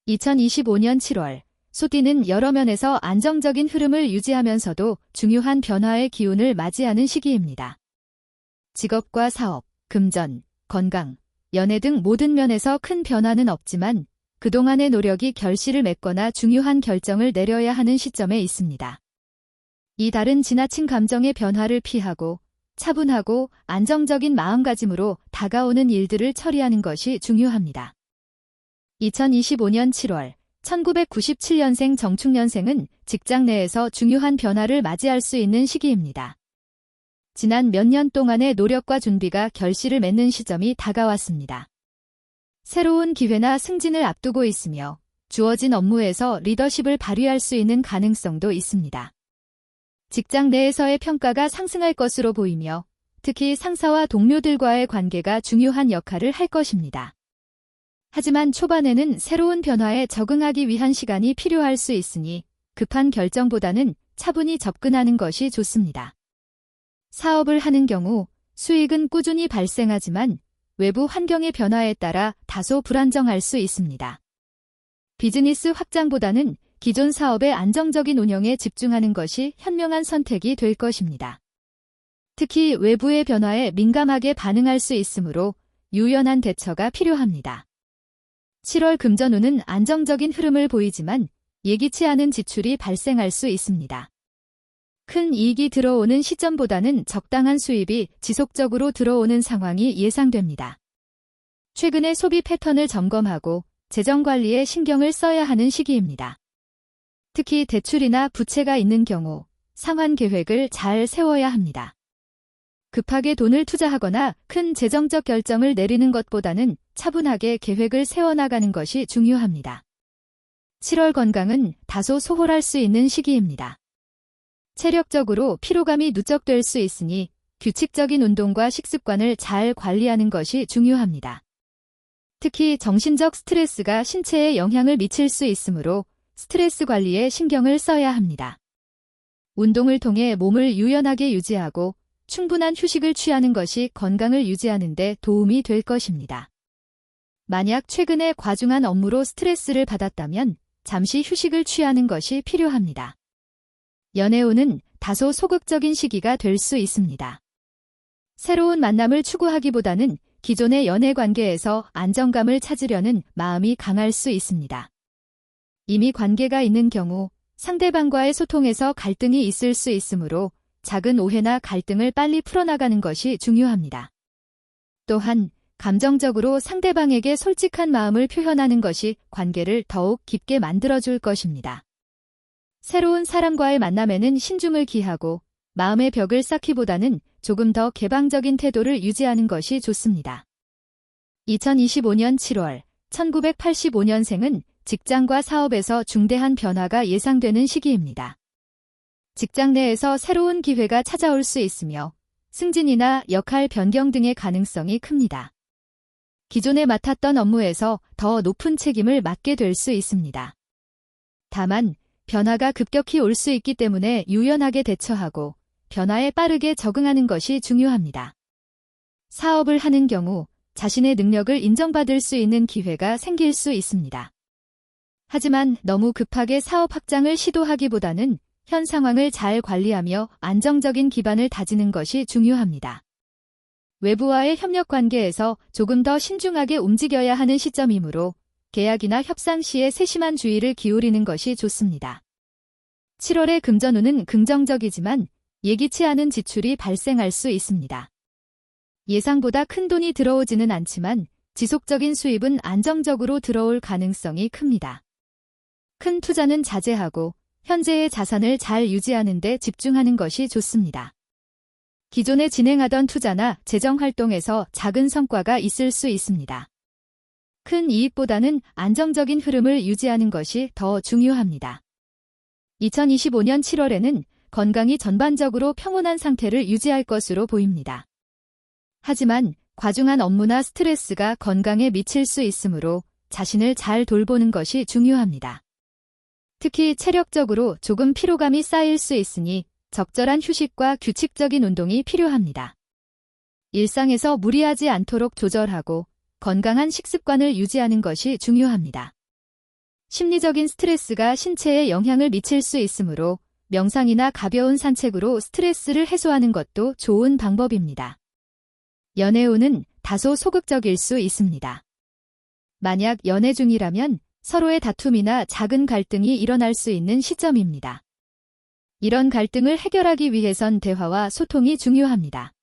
2025년 7월, 소띠는 여러 면에서 안정적인 흐름을 유지하면서도 중요한 변화의 기운을 맞이하는 시기입니다. 직업과 사업, 금전, 건강, 연애 등 모든 면에서 큰 변화는 없지만 그동안의 노력이 결실을 맺거나 중요한 결정을 내려야 하는 시점에 있습니다. 이 달은 지나친 감정의 변화를 피하고 차분하고 안정적인 마음가짐으로 다가오는 일들을 처리하는 것이 중요합니다. 2025년 7월, 1997년생 정축년생은 직장 내에서 중요한 변화를 맞이할 수 있는 시기입니다. 지난 몇 년 동안의 노력과 준비가 결실을 맺는 시점이 다가왔습니다. 새로운 기회나 승진을 앞두고 있으며 주어진 업무에서 리더십을 발휘할 수 있는 가능성도 있습니다. 직장 내에서의 평가가 상승할 것으로 보이며 특히 상사와 동료들과의 관계가 중요한 역할을 할 것입니다. 하지만 초반에는 새로운 변화에 적응하기 위한 시간이 필요할 수 있으니 급한 결정보다는 차분히 접근하는 것이 좋습니다. 사업을 하는 경우 수익은 꾸준히 발생하지만 외부 환경의 변화에 따라 다소 불안정할 수 있습니다. 비즈니스 확장보다는 기존 사업의 안정적인 운영에 집중하는 것이 현명한 선택이 될 것입니다. 특히 외부의 변화에 민감하게 반응할 수 있으므로 유연한 대처가 필요합니다. 7월 금전운은 안정적인 흐름을 보이지만 예기치 않은 지출이 발생할 수 있습니다. 큰 이익이 들어오는 시점보다는 적당한 수입이 지속적으로 들어오는 상황이 예상됩니다. 최근의 소비 패턴을 점검하고 재정 관리에 신경을 써야 하는 시기입니다. 특히 대출이나 부채가 있는 경우 상환 계획을 잘 세워야 합니다. 급하게 돈을 투자하거나 큰 재정적 결정을 내리는 것보다는 차분하게 계획을 세워나가는 것이 중요합니다. 7월 건강은 다소 소홀할 수 있는 시기입니다. 체력적으로 피로감이 누적될 수 있으니 규칙적인 운동과 식습관을 잘 관리하는 것이 중요합니다. 특히 정신적 스트레스가 신체에 영향을 미칠 수 있으므로 스트레스 관리에 신경을 써야 합니다. 운동을 통해 몸을 유연하게 유지하고 충분한 휴식을 취하는 것이 건강을 유지하는 데 도움이 될 것입니다. 만약 최근에 과중한 업무로 스트레스를 받았다면 잠시 휴식을 취하는 것이 필요합니다. 연애운은 다소 소극적인 시기가 될 수 있습니다. 새로운 만남을 추구하기보다는 기존의 연애 관계에서 안정감을 찾으려는 마음이 강할 수 있습니다. 이미 관계가 있는 경우 상대방과의 소통에서 갈등이 있을 수 있으므로 작은 오해나 갈등을 빨리 풀어나가는 것이 중요합니다. 또한 감정적으로 상대방에게 솔직한 마음을 표현하는 것이 관계를 더욱 깊게 만들어줄 것입니다. 새로운 사람과의 만남에는 신중을 기하고 마음의 벽을 쌓기보다는 조금 더 개방적인 태도를 유지하는 것이 좋습니다. 2025년 7월, 1985년생은 직장과 사업에서 중대한 변화가 예상되는 시기입니다. 직장 내에서 새로운 기회가 찾아올 수 있으며 승진이나 역할 변경 등의 가능성이 큽니다. 기존에 맡았던 업무에서 더 높은 책임을 맡게 될 수 있습니다. 다만 변화가 급격히 올 수 있기 때문에 유연하게 대처하고 변화에 빠르게 적응하는 것이 중요합니다. 사업을 하는 경우 자신의 능력을 인정받을 수 있는 기회가 생길 수 있습니다. 하지만 너무 급하게 사업 확장을 시도하기보다는 현 상황을 잘 관리하며 안정적인 기반을 다지는 것이 중요합니다. 외부와의 협력 관계에서 조금 더 신중하게 움직여야 하는 시점이므로 계약이나 협상 시에 세심한 주의를 기울이는 것이 좋습니다. 7월의 금전운은 긍정적이지만 예기치 않은 지출이 발생할 수 있습니다. 예상보다 큰 돈이 들어오지는 않지만 지속적인 수입은 안정적으로 들어올 가능성이 큽니다. 큰 투자는 자제하고 현재의 자산을 잘 유지하는 데 집중하는 것이 좋습니다. 기존에 진행하던 투자나 재정 활동에서 작은 성과가 있을 수 있습니다. 큰 이익보다는 안정적인 흐름을 유지하는 것이 더 중요합니다. 2025년 7월에는 건강이 전반적으로 평온한 상태를 유지할 것으로 보입니다. 하지만 과중한 업무나 스트레스가 건강에 미칠 수 있으므로 자신을 잘 돌보는 것이 중요합니다. 특히 체력적으로 조금 피로감이 쌓일 수 있으니 적절한 휴식과 규칙적인 운동이 필요합니다. 일상에서 무리하지 않도록 조절하고 건강한 식습관을 유지하는 것이 중요합니다. 심리적인 스트레스가 신체에 영향을 미칠 수 있으므로 명상이나 가벼운 산책으로 스트레스를 해소하는 것도 좋은 방법입니다. 연애 후는 다소 소극적일 수 있습니다. 만약 연애 중이라면 서로의 다툼이나 작은 갈등이 일어날 수 있는 시점입니다. 이런 갈등을 해결하기 위해선 대화와 소통이 중요합니다.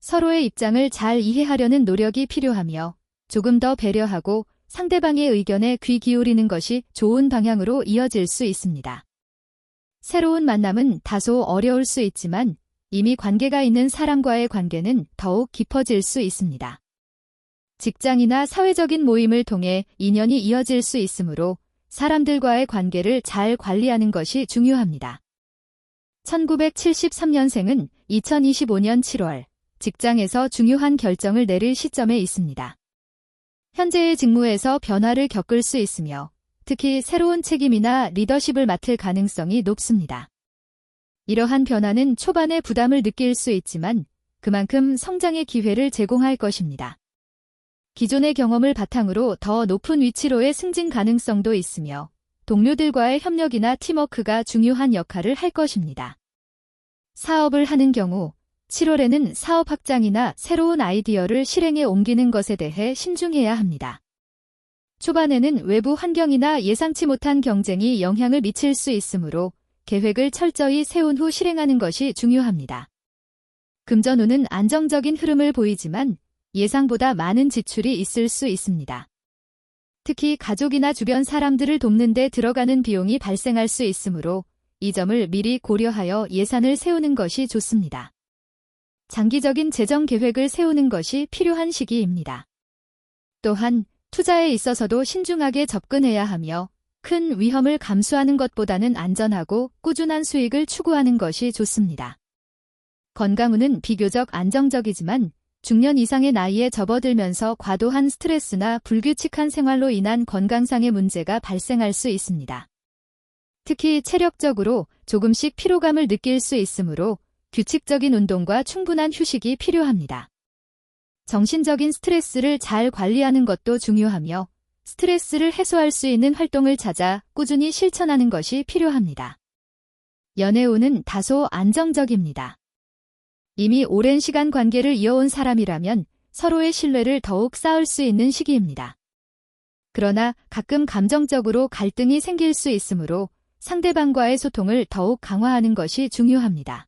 서로의 입장을 잘 이해하려는 노력이 필요하며 조금 더 배려하고 상대방의 의견에 귀 기울이는 것이 좋은 방향으로 이어질 수 있습니다. 새로운 만남은 다소 어려울 수 있지만 이미 관계가 있는 사람과의 관계는 더욱 깊어질 수 있습니다. 직장이나 사회적인 모임을 통해 인연이 이어질 수 있으므로 사람들과의 관계를 잘 관리하는 것이 중요합니다. 1973년생은 2025년 7월 직장에서 중요한 결정을 내릴 시점에 있습니다. 현재의 직무에서 변화를 겪을 수 있으며 특히 새로운 책임이나 리더십을 맡을 가능성이 높습니다. 이러한 변화는 초반에 부담을 느낄 수 있지만 그만큼 성장의 기회를 제공할 것입니다. 기존의 경험을 바탕으로 더 높은 위치로의 승진 가능성도 있으며 동료들과의 협력이나 팀워크가 중요한 역할을 할 것입니다. 사업을 하는 경우 7월에는 사업 확장이나 새로운 아이디어를 실행에 옮기는 것에 대해 신중해야 합니다. 초반에는 외부 환경이나 예상치 못한 경쟁이 영향을 미칠 수 있으므로 계획을 철저히 세운 후 실행하는 것이 중요합니다. 금전운은 안정적인 흐름을 보이지만 예상보다 많은 지출이 있을 수 있습니다. 특히 가족이나 주변 사람들을 돕는 데 들어가는 비용이 발생할 수 있으므로 이 점을 미리 고려하여 예산을 세우는 것이 좋습니다. 장기적인 재정 계획을 세우는 것이 필요한 시기입니다. 또한 투자에 있어서도 신중하게 접근해야 하며 큰 위험을 감수하는 것보다는 안전하고 꾸준한 수익을 추구하는 것이 좋습니다. 건강운은 비교적 안정적이지만 중년 이상의 나이에 접어들면서 과도한 스트레스나 불규칙한 생활로 인한 건강상의 문제가 발생할 수 있습니다. 특히 체력적으로 조금씩 피로감을 느낄 수 있으므로 규칙적인 운동과 충분한 휴식이 필요합니다. 정신적인 스트레스를 잘 관리하는 것도 중요하며 스트레스를 해소할 수 있는 활동을 찾아 꾸준히 실천하는 것이 필요합니다. 연애운은 다소 안정적입니다. 이미 오랜 시간 관계를 이어온 사람이라면 서로의 신뢰를 더욱 쌓을 수 있는 시기입니다. 그러나 가끔 감정적으로 갈등이 생길 수 있으므로 상대방과의 소통을 더욱 강화하는 것이 중요합니다.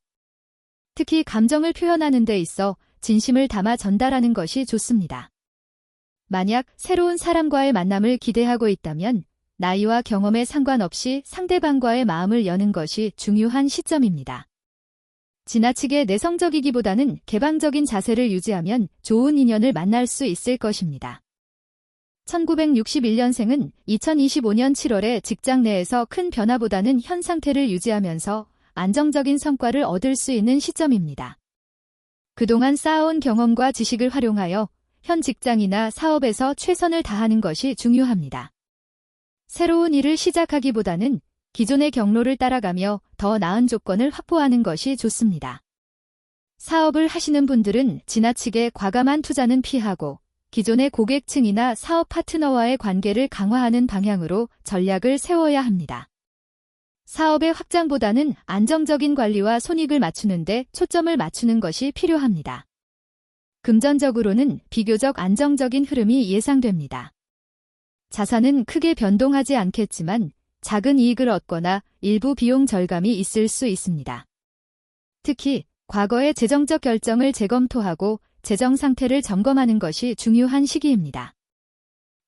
특히 감정을 표현하는 데 있어 진심을 담아 전달하는 것이 좋습니다. 만약 새로운 사람과의 만남을 기대하고 있다면 나이와 경험에 상관없이 상대방과의 마음을 여는 것이 중요한 시점입니다. 지나치게 내성적이기보다는 개방적인 자세를 유지하면 좋은 인연을 만날 수 있을 것입니다. 1961년생은 2025년 7월에 직장 내에서 큰 변화보다는 현 상태를 유지하면서 안정적인 성과를 얻을 수 있는 시점입니다. 그동안 쌓아온 경험과 지식을 활용하여 현 직장이나 사업에서 최선을 다하는 것이 중요합니다. 새로운 일을 시작하기보다는 기존의 경로를 따라가며 더 나은 조건을 확보하는 것이 좋습니다. 사업을 하시는 분들은 지나치게 과감한 투자는 피하고 기존의 고객층이나 사업 파트너와의 관계를 강화하는 방향으로 전략을 세워야 합니다. 사업의 확장보다는 안정적인 관리와 손익을 맞추는 데 초점을 맞추는 것이 필요합니다. 금전적으로는 비교적 안정적인 흐름이 예상됩니다. 자산은 크게 변동하지 않겠지만 작은 이익을 얻거나 일부 비용 절감이 있을 수 있습니다. 특히 과거의 재정적 결정을 재검토하고 재정 상태를 점검하는 것이 중요한 시기입니다.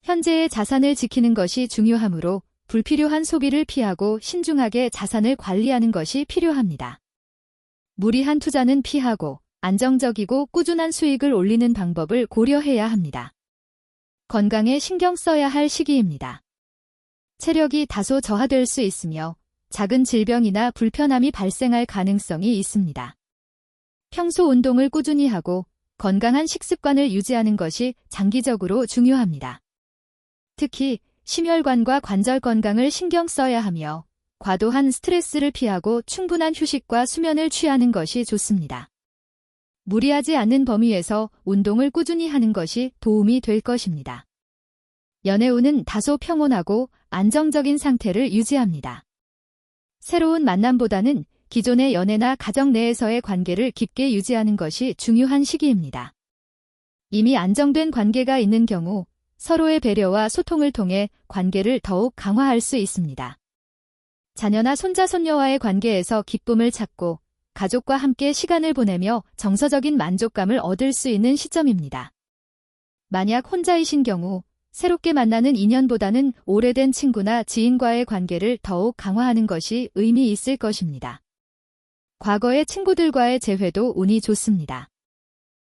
현재의 자산을 지키는 것이 중요하므로 불필요한 소비를 피하고 신중하게 자산을 관리하는 것이 필요합니다. 무리한 투자는 피하고 안정적이고 꾸준한 수익을 올리는 방법을 고려해야 합니다. 건강에 신경 써야 할 시기입니다. 체력이 다소 저하될 수 있으며 작은 질병이나 불편함이 발생할 가능성이 있습니다. 평소 운동을 꾸준히 하고 건강한 식습관을 유지하는 것이 장기적으로 중요합니다. 특히 심혈관과 관절 건강을 신경 써야 하며 과도한 스트레스를 피하고 충분한 휴식과 수면을 취하는 것이 좋습니다. 무리하지 않는 범위에서 운동을 꾸준히 하는 것이 도움이 될 것입니다. 연애 후는 다소 평온하고 안정적인 상태를 유지합니다. 새로운 만남보다는 기존의 연애나 가정 내에서의 관계를 깊게 유지하는 것이 중요한 시기입니다. 이미 안정된 관계가 있는 경우 서로의 배려와 소통을 통해 관계를 더욱 강화할 수 있습니다. 자녀나 손자, 손녀와의 관계에서 기쁨을 찾고 가족과 함께 시간을 보내며 정서적인 만족감을 얻을 수 있는 시점입니다. 만약 혼자이신 경우 새롭게 만나는 인연보다는 오래된 친구나 지인과의 관계를 더욱 강화하는 것이 의미 있을 것입니다. 과거의 친구들과의 재회도 운이 좋습니다.